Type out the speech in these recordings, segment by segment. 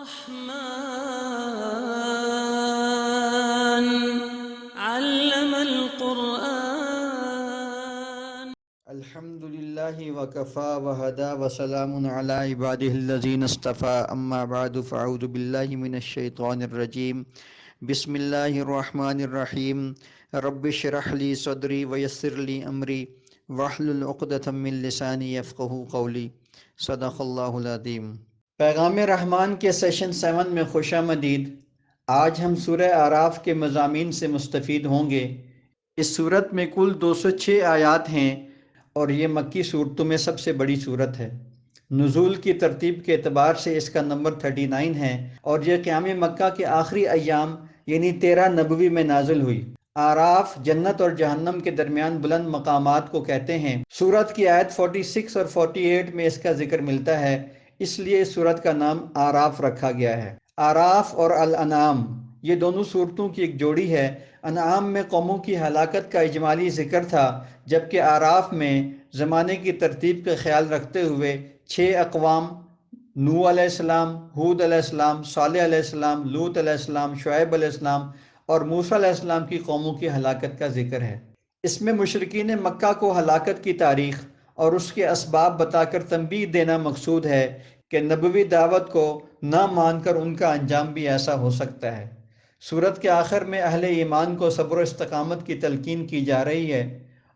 الرحمن علم القرآن. الحمد لله وكفى وهدى وسلام على عباده الذين اصطفى أما بعد فأعوذ بالله من الشيطان الرجيم بسم الله الرحمن الرحيم رب اشرح لي صدري ويسر لي أمري واحلل عقدة من لساني يفقهوا قولي صدق اللہ العظیم۔ پیغام رحمان کے سیشن 7 میں خوش آمدید۔ آج ہم سورہ اعراف کے مضامین سے مستفید ہوں گے۔ اس صورت میں کل 206 آیات ہیں اور یہ مکی صورتوں میں سب سے بڑی صورت ہے۔ نزول کی ترتیب کے اعتبار سے اس کا نمبر 39 ہے اور یہ قیام مکہ کے آخری ایام یعنی 13 نبوی میں نازل ہوئی۔ اعراف جنت اور جہنم کے درمیان بلند مقامات کو کہتے ہیں۔ سورت کی آیت 46 اور 48 میں اس کا ذکر ملتا ہے، اس لیے اس سورت کا نام اعراف رکھا گیا ہے۔ اعراف اور الانعام یہ دونوں صورتوں کی ایک جوڑی ہے۔ انعام میں قوموں کی ہلاکت کا اجمالی ذکر تھا، جبکہ اعراف میں زمانے کی ترتیب کا خیال رکھتے ہوئے 6 اقوام نوح علیہ السلام، ہود علیہ السلام، صالح علیہ السلام، لوط علیہ السلام، شعیب علیہ السلام اور موسیٰ علیہ السلام کی قوموں کی ہلاکت کا ذکر ہے۔ اس میں مشرکین مکہ کو ہلاکت کی تاریخ اور اس کے اسباب بتا کر تنبیہ دینا مقصود ہے کہ نبوی دعوت کو نہ مان کر ان کا انجام بھی ایسا ہو سکتا ہے۔ سورت کے آخر میں اہل ایمان کو صبر و استقامت کی تلقین کی جا رہی ہے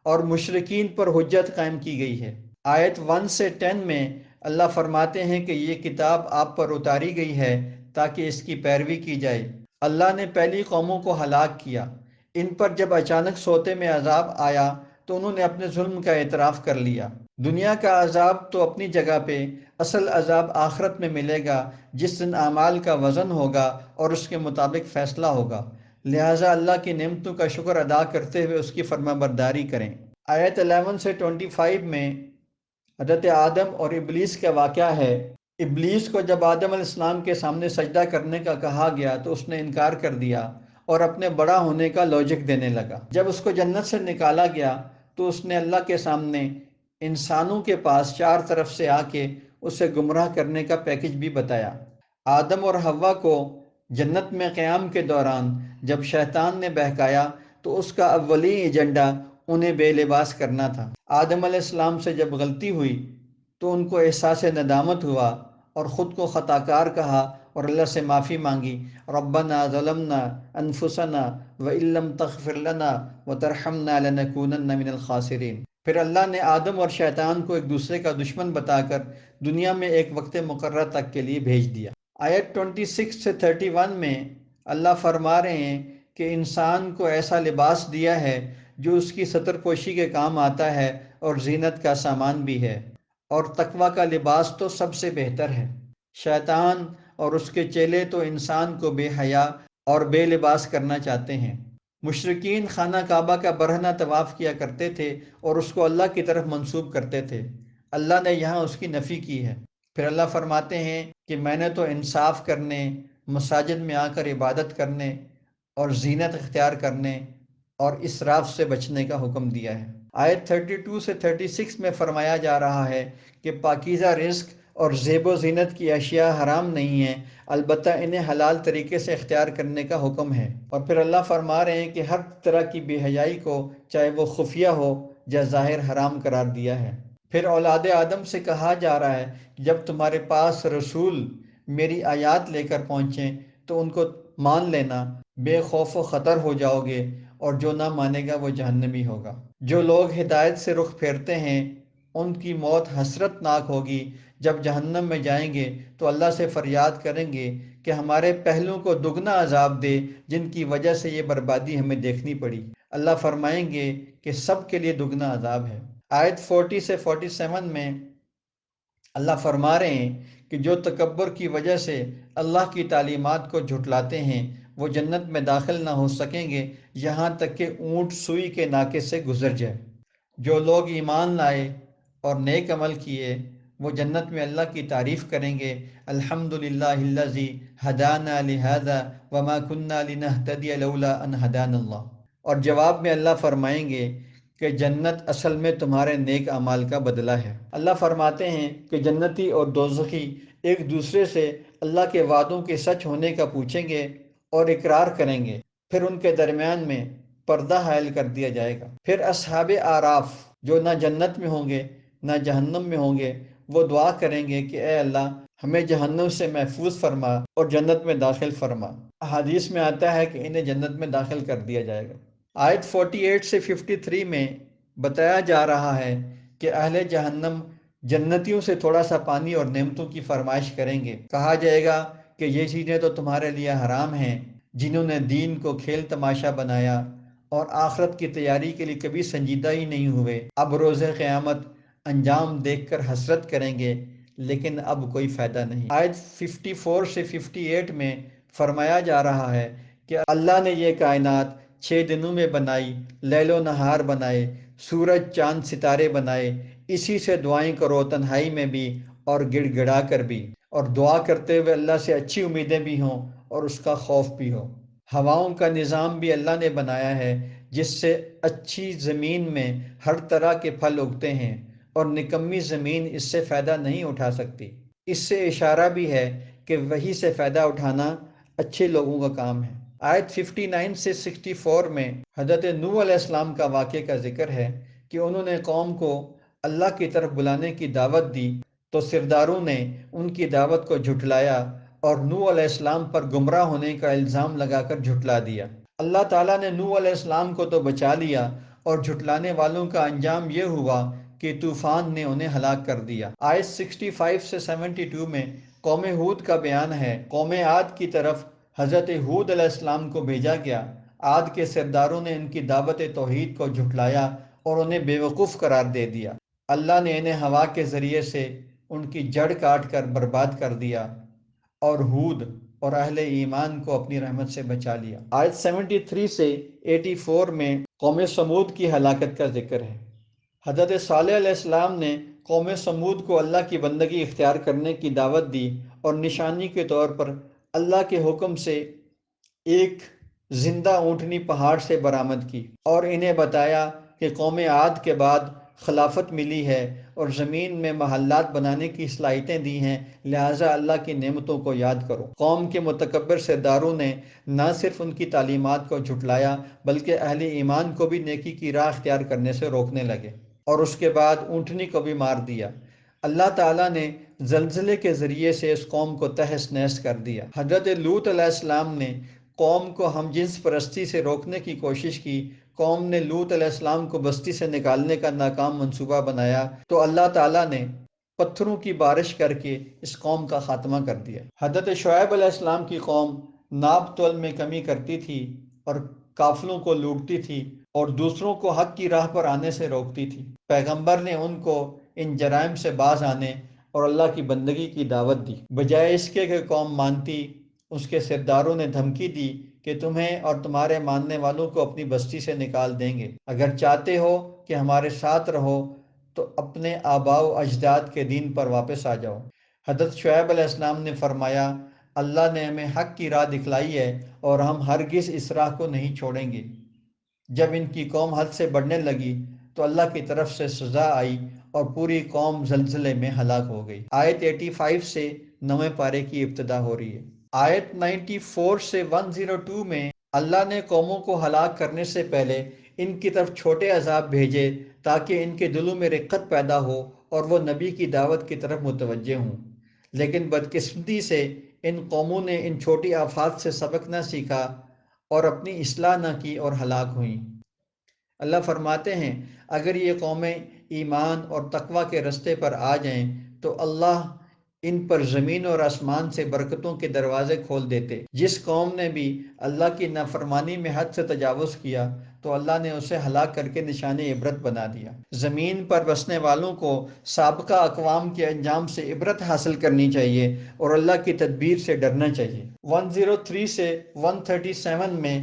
اور مشرکین پر حجت قائم کی گئی ہے۔ آیت 1 سے 10 میں اللہ فرماتے ہیں کہ یہ کتاب آپ پر اتاری گئی ہے تاکہ اس کی پیروی کی جائے۔ اللہ نے پہلی قوموں کو ہلاک کیا۔ ان پر جب اچانک سوتے میں عذاب آیا تو انہوں نے اپنے ظلم کا اعتراف کر لیا۔ دنیا کا عذاب تو اپنی جگہ پہ، اصل عذاب آخرت میں ملے گا جس دن اعمال کا وزن ہوگا اور اس کے مطابق فیصلہ ہوگا، لہٰذا اللہ کی نعمتوں کا شکر ادا کرتے ہوئے اس کی فرما برداری کریں۔ آیت 11 سے 25 میں حضرت آدم اور ابلیس کا واقعہ ہے۔ ابلیس کو جب آدم علیہ السلام کے سامنے سجدہ کرنے کا کہا گیا تو اس نے انکار کر دیا اور اپنے بڑا ہونے کا لاجک دینے لگا۔ جب اس کو جنت سے نکالا گیا تو اس نے اللہ کے سامنے انسانوں کے پاس 4 طرف سے آ کے اسے گمراہ کرنے کا پیکج بھی بتایا۔ آدم اور حوا کو جنت میں قیام کے دوران جب شیطان نے بہکایا تو اس کا اولین ایجنڈا انہیں بے لباس کرنا تھا۔ آدم علیہ السلام سے جب غلطی ہوئی تو ان کو احساس ندامت ہوا اور خود کو خطا کار کہا اور اللہ سے معافی مانگی۔ ربنا ظلمنا انفسنا وان لم تغفر لنا وترحمنا لنکونن من الخاسرین۔ پھر اللہ نے آدم اور شیطان کو ایک دوسرے کا دشمن بتا کر دنیا میں ایک وقت مقررہ تک کے لیے بھیج دیا۔ آیت 26 سے 31 میں اللہ فرما رہے ہیں کہ انسان کو ایسا لباس دیا ہے جو اس کی ستر پوشی کے کام آتا ہے اور زینت کا سامان بھی ہے، اور تقوی کا لباس تو سب سے بہتر ہے۔ شیطان اور اس کے چیلے تو انسان کو بے حیا اور بے لباس کرنا چاہتے ہیں۔ مشرکین خانہ کعبہ کا برہنہ طواف کیا کرتے تھے اور اس کو اللہ کی طرف منسوب کرتے تھے۔ اللہ نے یہاں اس کی نفی کی ہے۔ پھر اللہ فرماتے ہیں کہ میں نے تو انصاف کرنے، مساجد میں آ کر عبادت کرنے اور زینت اختیار کرنے اور اسراف سے بچنے کا حکم دیا ہے۔ آیت 32 سے 36 میں فرمایا جا رہا ہے کہ پاکیزہ رزق اور زیب و زینت کی اشیاء حرام نہیں ہیں، البتہ انہیں حلال طریقے سے اختیار کرنے کا حکم ہے۔ اور پھر اللہ فرما رہے ہیں کہ ہر طرح کی بے حیائی کو چاہے وہ خفیہ ہو یا ظاہر حرام قرار دیا ہے۔ پھر اولاد آدم سے کہا جا رہا ہے جب تمہارے پاس رسول میری آیات لے کر پہنچیں تو ان کو مان لینا، بے خوف و خطر ہو جاؤ گے، اور جو نہ مانے گا وہ جہنمی ہوگا۔ جو لوگ ہدایت سے رخ پھیرتے ہیں ان کی موت حسرت ناک ہوگی۔ جب جہنم میں جائیں گے تو اللہ سے فریاد کریں گے کہ ہمارے پہلوں کو دگنا عذاب دے جن کی وجہ سے یہ بربادی ہمیں دیکھنی پڑی۔ اللہ فرمائیں گے کہ سب کے لیے دگنا عذاب ہے۔ آیت 40 سے 47 میں اللہ فرما رہے ہیں کہ جو تکبر کی وجہ سے اللہ کی تعلیمات کو جھٹلاتے ہیں وہ جنت میں داخل نہ ہو سکیں گے یہاں تک کہ اونٹ سوئی کے ناکے سے گزر جائے۔ جو لوگ ایمان لائے اور نیک عمل کیے وہ جنت میں اللہ کی تعریف کریں گے۔ الحمدللہ الذی ہدانا لہذا وما کنا لنہتدی لولا ان ہدانا اللہ۔ اور جواب میں اللہ فرمائیں گے کہ جنت اصل میں تمہارے نیک اعمال کا بدلہ ہے۔ اللہ فرماتے ہیں کہ جنتی اور دوزخی ایک دوسرے سے اللہ کے وعدوں کے سچ ہونے کا پوچھیں گے اور اقرار کریں گے، پھر ان کے درمیان میں پردہ حائل کر دیا جائے گا۔ پھر اصحاب اعراف جو نہ جنت میں ہوں گے نہ جہنم میں ہوں گے، وہ دعا کریں گے کہ اے اللہ ہمیں جہنم سے محفوظ فرما اور جنت میں داخل فرما۔ حدیث میں آتا ہے کہ انہیں جنت میں داخل کر دیا جائے گا۔ آیت 48 سے 53 میں بتایا جا رہا ہے کہ اہل جہنم جنتیوں سے تھوڑا سا پانی اور نعمتوں کی فرمائش کریں گے۔ کہا جائے گا کہ یہ چیزیں تو تمہارے لیے حرام ہیں، جنہوں نے دین کو کھیل تماشا بنایا اور آخرت کی تیاری کے لیے کبھی سنجیدہ ہی نہیں ہوئے، اب روز قیامت انجام دیکھ کر حسرت کریں گے، لیکن اب کوئی فائدہ نہیں۔ آیت 54 سے 58 میں فرمایا جا رہا ہے کہ اللہ نے یہ کائنات 6 دنوں میں بنائی، لیل و نہار بنائے، سورج چاند ستارے بنائے، اسی سے دعائیں کرو تنہائی میں بھی اور گڑ گڑا کر بھی، اور دعا کرتے ہوئے اللہ سے اچھی امیدیں بھی ہوں اور اس کا خوف بھی ہو۔ ہواؤں کا نظام بھی اللہ نے بنایا ہے، جس سے اچھی زمین میں ہر طرح کے پھل اگتے ہیں اور نکمی زمین اس سے فائدہ نہیں اٹھا سکتی۔ اس سے اشارہ بھی ہے کہ وحی سے فائدہ اٹھانا اچھے لوگوں کا کام ہے۔ آیت 59 سے 64 میں حضرت نوح علیہ السلام کا واقعے کا ذکر ہے کہ انہوں نے قوم کو اللہ کی طرف بلانے کی دعوت دی تو سرداروں نے ان کی دعوت کو جھٹلایا اور نوح علیہ السلام پر گمراہ ہونے کا الزام لگا کر جھٹلا دیا۔ اللہ تعالیٰ نے نوح علیہ السلام کو تو بچا لیا، اور جھٹلانے والوں کا انجام یہ ہوا کہ طوفان نے انہیں ہلاک کر دیا۔ آیت 65 سے 72 میں قوم ہود کا بیان ہے۔ قوم عاد کی طرف حضرت ہود علیہ السلام کو بھیجا گیا۔ عاد کے سرداروں نے ان کی دعوت توحید کو جھٹلایا اور انہیں بیوقوف قرار دے دیا۔ اللہ نے انہیں ہوا کے ذریعے سے ان کی جڑ کاٹ کر برباد کر دیا اور ہود اور اہل ایمان کو اپنی رحمت سے بچا لیا۔ آیت 73 سے 84 میں قوم سمود کی ہلاکت کا ذکر ہے۔ حضرت صالح علیہ السلام نے قوم سمود کو اللہ کی بندگی اختیار کرنے کی دعوت دی اور نشانی کے طور پر اللہ کے حکم سے ایک زندہ اونٹنی پہاڑ سے برآمد کی اور انہیں بتایا کہ قوم عاد کے بعد خلافت ملی ہے اور زمین میں محلات بنانے کی صلاحیتیں دی ہیں، لہٰذا اللہ کی نعمتوں کو یاد کرو۔ قوم کے متکبر سرداروں نے نہ صرف ان کی تعلیمات کو جھٹلایا بلکہ اہل ایمان کو بھی نیکی کی راہ اختیار کرنے سے روکنے لگے، اور اس کے بعد اونٹنی کو بھی مار دیا۔ اللہ تعالیٰ نے زلزلے کے ذریعے سے اس قوم کو تہس نہس کر دیا۔ حضرت لوط علیہ السلام نے قوم کو ہم جنس پرستی سے روکنے کی کوشش کی۔ قوم نے لوط علیہ السلام کو بستی سے نکالنے کا ناکام منصوبہ بنایا تو اللہ تعالیٰ نے پتھروں کی بارش کر کے اس قوم کا خاتمہ کر دیا۔ حضرت شعیب علیہ السلام کی قوم ناپ تول میں کمی کرتی تھی اور قافلوں کو لوٹتی تھی اور دوسروں کو حق کی راہ پر آنے سے روکتی تھی۔ پیغمبر نے ان کو ان جرائم سے باز آنے اور اللہ کی بندگی کی دعوت دی، بجائے اس کے کہ قوم مانتی۔ اس کے سرداروں نے دھمکی دی کہ تمہیں اور تمہارے ماننے والوں کو اپنی بستی سے نکال دیں گے، اگر چاہتے ہو کہ ہمارے ساتھ رہو تو اپنے آباء و اجداد کے دین پر واپس آ جاؤ۔ حضرت شعیب علیہ السلام نے فرمایا، اللہ نے ہمیں حق کی راہ دکھلائی ہے اور ہم ہرگز اس راہ کو نہیں چھوڑیں گے۔ جب ان کی قوم حد سے بڑھنے لگی تو اللہ کی طرف سے سزا آئی اور پوری قوم زلزلے میں ہلاک ہو گئی۔ آیت 85 سے 9 پارے کی ابتدا ہو رہی ہے۔ آیت 94 سے 102 میں اللہ نے قوموں کو ہلاک کرنے سے پہلے ان کی طرف چھوٹے عذاب بھیجے تاکہ ان کے دلوں میں رقت پیدا ہو اور وہ نبی کی دعوت کی طرف متوجہ ہوں، لیکن بدقسمتی سے ان قوموں نے ان چھوٹی آفات سے سبق نہ سیکھا اور اپنی اصلاح نہ کی اور ہلاک ہوئیں۔ اللہ فرماتے ہیں اگر یہ قومیں ایمان اور تقوی کے رستے پر آ جائیں تو اللہ ان پر زمین اور آسمان سے برکتوں کے دروازے کھول دیتے۔ جس قوم نے بھی اللہ کی نافرمانی میں حد سے تجاوز کیا تو اللہ نے اسے ہلاک کر کے نشان عبرت بنا دیا۔ زمین پر بسنے والوں کو سابقہ اقوام کے انجام سے عبرت حاصل کرنی چاہیے اور اللہ کی تدبیر سے ڈرنا چاہیے۔ 103 سے 137 میں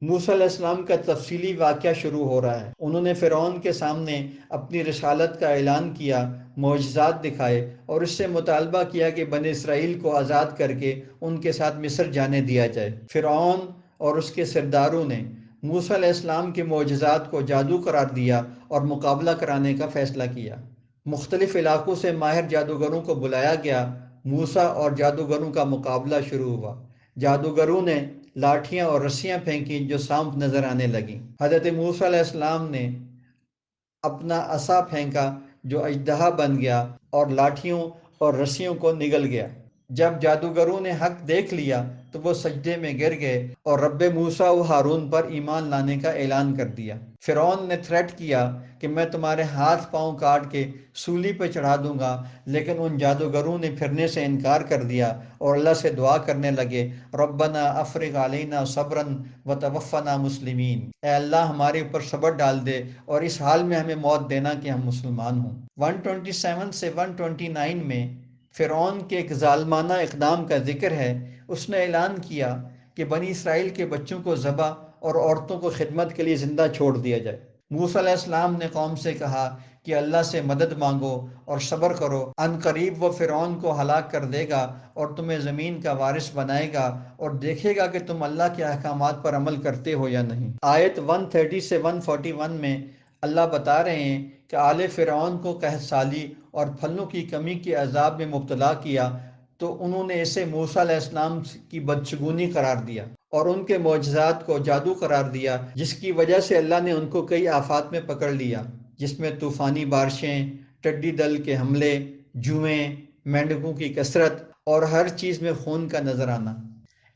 موسیٰ علیہ السلام کا تفصیلی واقعہ شروع ہو رہا ہے۔ انہوں نے فرعون کے سامنے اپنی رسالت کا اعلان کیا، معجزات دکھائے اور اس سے مطالبہ کیا کہ بنی اسرائیل کو آزاد کر کے ان کے ساتھ مصر جانے دیا جائے۔ فرعون اور اس کے سرداروں نے موسیٰ علیہ السلام کے معجزات کو جادو قرار دیا اور مقابلہ کرانے کا فیصلہ کیا۔ مختلف علاقوں سے ماہر جادوگروں کو بلایا گیا۔ موسیٰ اور جادوگروں کا مقابلہ شروع ہوا۔ جادوگروں نے لاٹھیاں اور رسیاں پھینکیں جو سانپ نظر آنے لگیں۔ حضرت موسیٰ علیہ السلام نے اپنا عصا پھینکا جو اژدہا بن گیا اور لاٹھیوں اور رسیوں کو نگل گیا۔ جب جادوگروں نے حق دیکھ لیا تو وہ سجدے میں گر گئے اور رب موسیٰ و ہارون پر ایمان لانے کا اعلان کر دیا۔ فرعون نے تھریٹ کیا کہ میں تمہارے ہاتھ پاؤں کاٹ کے سولی پہ چڑھا دوں گا، لیکن ان جادوگروں نے پھرنے سے انکار کر دیا اور اللہ سے دعا کرنے لگے، ربنا افرغ علینا صبرا وتوفنا مسلمین، اے اللہ ہمارے اوپر صبر ڈال دے اور اس حال میں ہمیں موت دینا کہ ہم مسلمان ہوں۔ 127 سے 129 میں فرعون کے ایک ظالمانہ اقدام کا ذکر ہے۔ اس نے اعلان کیا کہ بنی اسرائیل کے بچوں کو ذبح اور عورتوں کو خدمت کے لیے زندہ چھوڑ دیا جائے۔ موسیٰ علیہ السلام نے قوم سے کہا کہ اللہ سے مدد مانگو اور صبر کرو، ان قریب وہ فرعون کو ہلاک کر دے گا اور تمہیں زمین کا وارث بنائے گا اور دیکھے گا کہ تم اللہ کے احکامات پر عمل کرتے ہو یا نہیں۔ آیت 130 سے 141 میں اللہ بتا رہے ہیں کہ آل فرعون کو قحط سالی اور پھلوں کی کمی کے عذاب میں مبتلا کیا تو انہوں نے اسے موسیٰ علیہ السلام کی بدشگونی قرار دیا اور ان کے معجزات کو جادو قرار دیا، جس کی وجہ سے اللہ نے ان کو کئی آفات میں پکڑ لیا، جس میں طوفانی بارشیں، ٹڈی دل کے حملے، جوئیں، مینڈکوں کی کثرت اور ہر چیز میں خون کا نظر آنا۔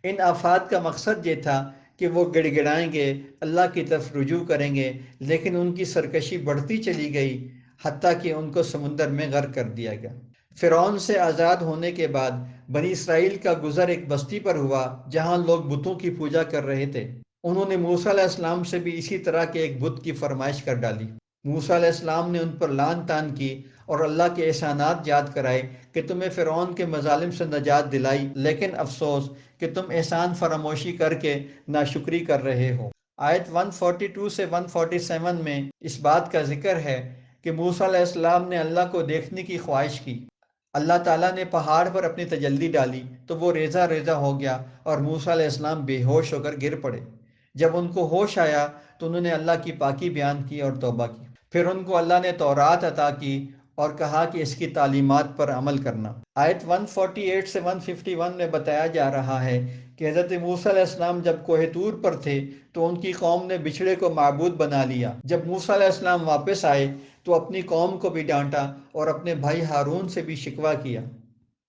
ان آفات کا مقصد یہ تھا کہ وہ گڑ گڑائیں گے، اللہ کی طرف رجوع کریں گے، لیکن ان کی سرکشی بڑھتی چلی گئی حتیٰ کہ ان کو سمندر میں غرق کر دیا گیا۔ فرعون سے آزاد ہونے کے بعد بنی اسرائیل کا گزر ایک بستی پر ہوا جہاں لوگ بتوں کی پوجا کر رہے تھے۔ انہوں نے موسیٰ علیہ السلام سے بھی اسی طرح کے ایک بت کی فرمائش کر ڈالی۔ موسیٰ علیہ السلام نے ان پر لعن طعن کی اور اللہ کے احسانات یاد کرائے کہ تمہیں فرعون کے مظالم سے نجات دلائی، لیکن افسوس کہ تم احسان فراموشی کر کے ناشکری کر رہے ہو۔ آیت 142 سے 147 میں اس بات کا ذکر ہے کہ موسیٰ علیہ السلام نے اللہ کو دیکھنے کی خواہش کی۔ اللہ تعالیٰ نے پہاڑ پر اپنی تجلی ڈالی تو وہ ریزہ ریزہ ہو گیا اور موسیٰ علیہ السلام بے ہوش ہو کر گر پڑے۔ جب ان کو ہوش آیا تو انہوں نے اللہ کی پاکی بیان کی اور توبہ کی۔ پھر ان کو اللہ نے تورات عطا کی اور کہا کہ اس کی تعلیمات پر عمل کرنا۔ آیت 148 سے 151 میں بتایا جا رہا ہے کہ حضرت موسیٰ علیہ السلام جب کوہ طور پر تھے تو ان کی قوم نے بچھڑے کو معبود بنا لیا۔ جب موسیٰ علیہ السلام واپس آئے تو اپنی قوم کو بھی ڈانٹا اور اپنے بھائی ہارون سے بھی شکوہ کیا۔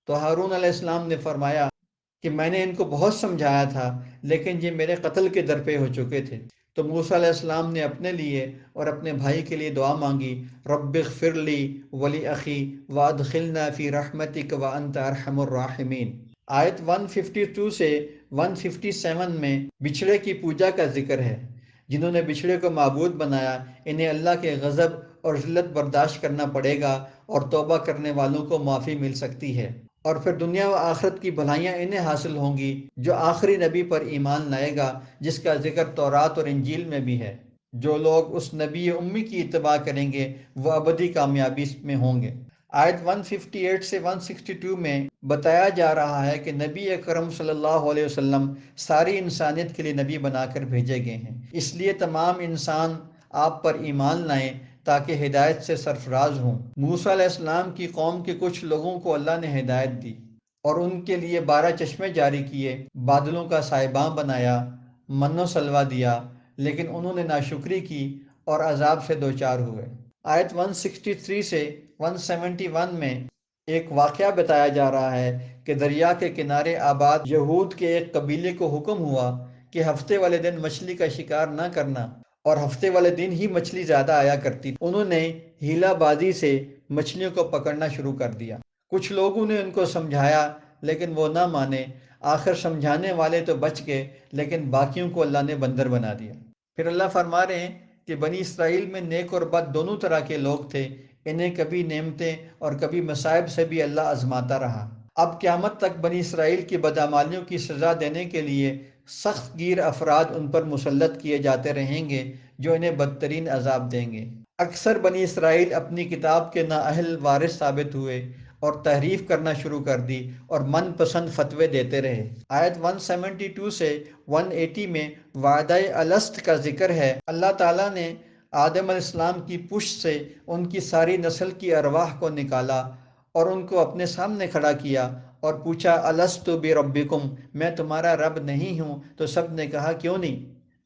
تو ہارون علیہ السلام نے فرمایا کہ میں نے ان کو بہت سمجھایا تھا لیکن یہ میرے قتل کے درپے ہو چکے تھے۔ تو موسیٰ علیہ السلام نے اپنے لیے اور اپنے بھائی کے لیے دعا مانگی، رب اغفر لی ولی اخی وادخلنا فی رحمتک وانت ارحم الراحمین۔ آیت 152 سے 157 میں بچھڑے کی پوجا کا ذکر ہے۔ جنہوں نے بچھڑے کو معبود بنایا انہیں اللہ کے غضب اور ذلت برداشت کرنا پڑے گا اور توبہ کرنے والوں کو معافی مل سکتی ہے، اور پھر دنیا و آخرت کی بھلائیاں انہیں حاصل ہوں گی جو آخری نبی پر ایمان لائے گا، جس کا ذکر تورات اور انجیل میں بھی ہے۔ جو لوگ اس نبی امی کی اتباع کریں گے وہ ابدی کامیابی میں ہوں گے۔ آیت 158 سے 162 میں بتایا جا رہا ہے کہ نبی اکرم صلی اللہ علیہ وسلم ساری انسانیت کے لیے نبی بنا کر بھیجے گئے ہیں، اس لیے تمام انسان آپ پر ایمان لائیں تاکہ ہدایت سے سرفراز ہوں۔ موسیٰ علیہ السلام کی قوم کے کچھ لوگوں کو اللہ نے ہدایت دی اور ان کے لیے 12 چشمے جاری کیے، بادلوں کا سائباں بنایا، من و سلوہ دیا، لیکن انہوں نے ناشکری کی اور عذاب سے دوچار ہوئے۔ آیت 163 سے 171 میں ایک واقعہ بتایا جا رہا ہے کہ دریا کے کنارے آباد یہود کے ایک قبیلے کو حکم ہوا کہ ہفتے والے دن مچھلی کا شکار نہ کرنا، اور ہفتے والے دن ہی مچھلی زیادہ آیا کرتی۔ انہوں نے ہیلا بازی سے مچھلیوں کو پکڑنا شروع کر دیا۔ کچھ لوگوں نے ان کو سمجھایا لیکن وہ نہ مانے۔ آخر سمجھانے والے تو بچ گئے لیکن باقیوں کو اللہ نے بندر بنا دیا۔ پھر اللہ فرما رہے ہیں کہ بنی اسرائیل میں نیک اور بد دونوں طرح کے لوگ تھے، انہیں کبھی نعمتیں اور کبھی مصائب سے بھی اللہ آزماتا رہا۔ اب قیامت تک بنی اسرائیل کی بدعمالیوں کی سزا دینے کے لیے سخت گیر افراد ان پر مسلط کیے جاتے رہیں گے جو انہیں بدترین عذاب دیں گے۔ اکثر بنی اسرائیل اپنی کتاب کے نااہل وارث ثابت ہوئے اور تحریف کرنا شروع کر دی اور من پسند فتوے دیتے رہے۔ آیت 172 سے 180 میں وعدہ الست کا ذکر ہے۔ اللہ تعالیٰ نے آدم علیہ السلام کی پشت سے ان کی ساری نسل کی ارواح کو نکالا اور ان کو اپنے سامنے کھڑا کیا اور پوچھا الست بربکم، میں تمہارا رب نہیں ہوں؟ تو سب نے کہا کیوں نہیں؟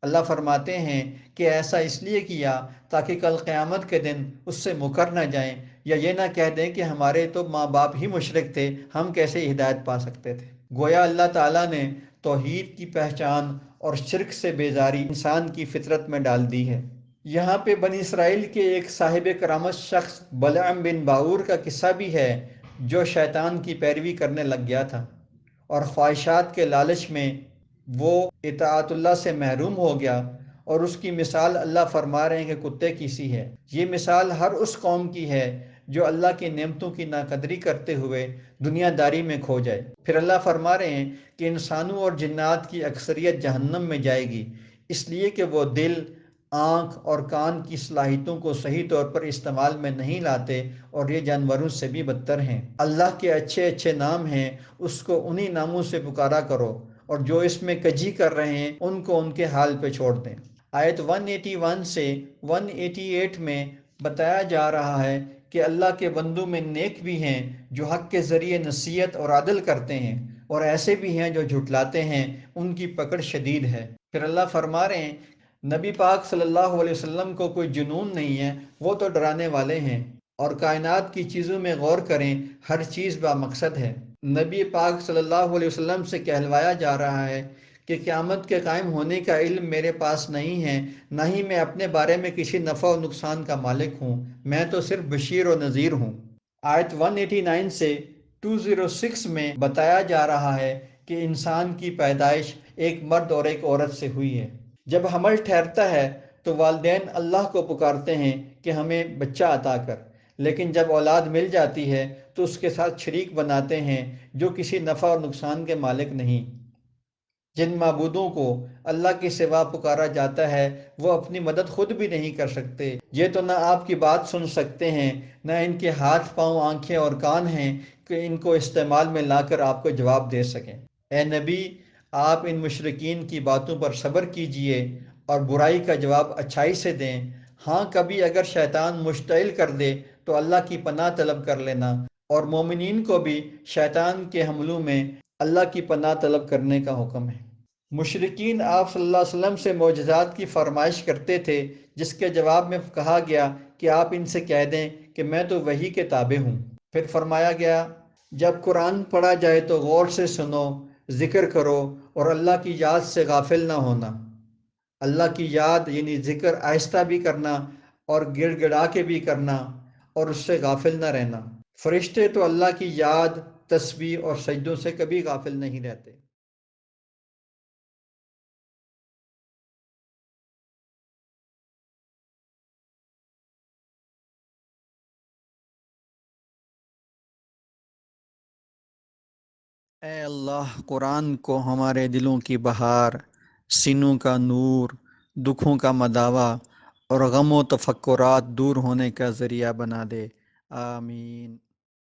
اللہ فرماتے ہیں کہ ایسا اس لیے کیا تاکہ کل قیامت کے دن اس سے مکر نہ جائیں، یا یہ نہ کہہ دیں کہ ہمارے تو ماں باپ ہی مشرک تھے، ہم کیسے ہدایت پا سکتے تھے۔ گویا اللہ تعالیٰ نے توحید کی پہچان اور شرک سے بیزاری انسان کی فطرت میں ڈال دی ہے۔ یہاں پہ بنی اسرائیل کے ایک صاحب کرامت شخص بلعم بن باور کا قصہ بھی ہے، جو شیطان کی پیروی کرنے لگ گیا تھا اور خواہشات کے لالچ میں وہ اطاعت اللہ سے محروم ہو گیا، اور اس کی مثال اللہ فرما رہے ہیں کہ کتے کی سی ہے۔ یہ مثال ہر اس قوم کی ہے جو اللہ کی نعمتوں کی ناقدری کرتے ہوئے دنیا داری میں کھو جائے۔ پھر اللہ فرما رہے ہیں کہ انسانوں اور جنات کی اکثریت جہنم میں جائے گی، اس لیے کہ وہ دل، آنکھ اور کان کی صلاحیتوں کو صحیح طور پر استعمال میں نہیں لاتے، اور یہ جانوروں سے بھی بدتر ہیں۔ اللہ کے اچھے اچھے نام ہیں، اس کو انہی ناموں سے پکارا کرو، اور جو اس میں کجی کر رہے ہیں ان کو ان کے حال پہ چھوڑ دیں۔ آیت 181 سے 188 میں بتایا جا رہا ہے کہ اللہ کے بندوں میں نیک بھی ہیں جو حق کے ذریعے نصیحت اور عدل کرتے ہیں، اور ایسے بھی ہیں جو جھٹلاتے ہیں، ان کی پکڑ شدید ہے۔ پھر اللہ فرما رہے ہیں نبی پاک صلی اللہ علیہ وسلم کو کوئی جنون نہیں ہے، وہ تو ڈرانے والے ہیں، اور کائنات کی چیزوں میں غور کریں، ہر چیز با مقصد ہے۔ نبی پاک صلی اللہ علیہ وسلم سے کہلوایا جا رہا ہے کہ قیامت کے قائم ہونے کا علم میرے پاس نہیں ہے، نہ ہی میں اپنے بارے میں کسی نفع و نقصان کا مالک ہوں، میں تو صرف بشیر و نذیر ہوں۔ آیت 189 سے 206 میں بتایا جا رہا ہے کہ انسان کی پیدائش ایک مرد اور ایک عورت سے ہوئی ہے۔ جب حمل ٹھہرتا ہے تو والدین اللہ کو پکارتے ہیں کہ ہمیں بچہ عطا کر، لیکن جب اولاد مل جاتی ہے تو اس کے ساتھ شریک بناتے ہیں جو کسی نفع اور نقصان کے مالک نہیں۔ جن معبودوں کو اللہ کے سوا پکارا جاتا ہے وہ اپنی مدد خود بھی نہیں کر سکتے، یہ تو نہ آپ کی بات سن سکتے ہیں، نہ ان کے ہاتھ پاؤں آنکھیں اور کان ہیں کہ ان کو استعمال میں لا کر آپ کو جواب دے سکیں۔ اے نبی، آپ ان مشرکین کی باتوں پر صبر کیجئے اور برائی کا جواب اچھائی سے دیں۔ ہاں، کبھی اگر شیطان مشتعل کر دے تو اللہ کی پناہ طلب کر لینا، اور مومنین کو بھی شیطان کے حملوں میں اللہ کی پناہ طلب کرنے کا حکم ہے۔ مشرکین آپ صلی اللہ علیہ وسلم سے معجزات کی فرمائش کرتے تھے، جس کے جواب میں کہا گیا کہ آپ ان سے کہہ دیں کہ میں تو وحی کے تابع ہوں۔ پھر فرمایا گیا جب قرآن پڑھا جائے تو غور سے سنو، ذکر کرو اور اللہ کی یاد سے غافل نہ ہونا۔ اللہ کی یاد یعنی ذکر آہستہ بھی کرنا اور گڑ گڑا کے بھی کرنا، اور اس سے غافل نہ رہنا۔ فرشتے تو اللہ کی یاد، تسبیح اور سجدوں سے کبھی غافل نہیں رہتے۔ اے اللہ، قرآن کو ہمارے دلوں کی بہار، سینوں کا نور، دکھوں کا مداوا اور غم و تفکرات دور ہونے کا ذریعہ بنا دے۔ آمین۔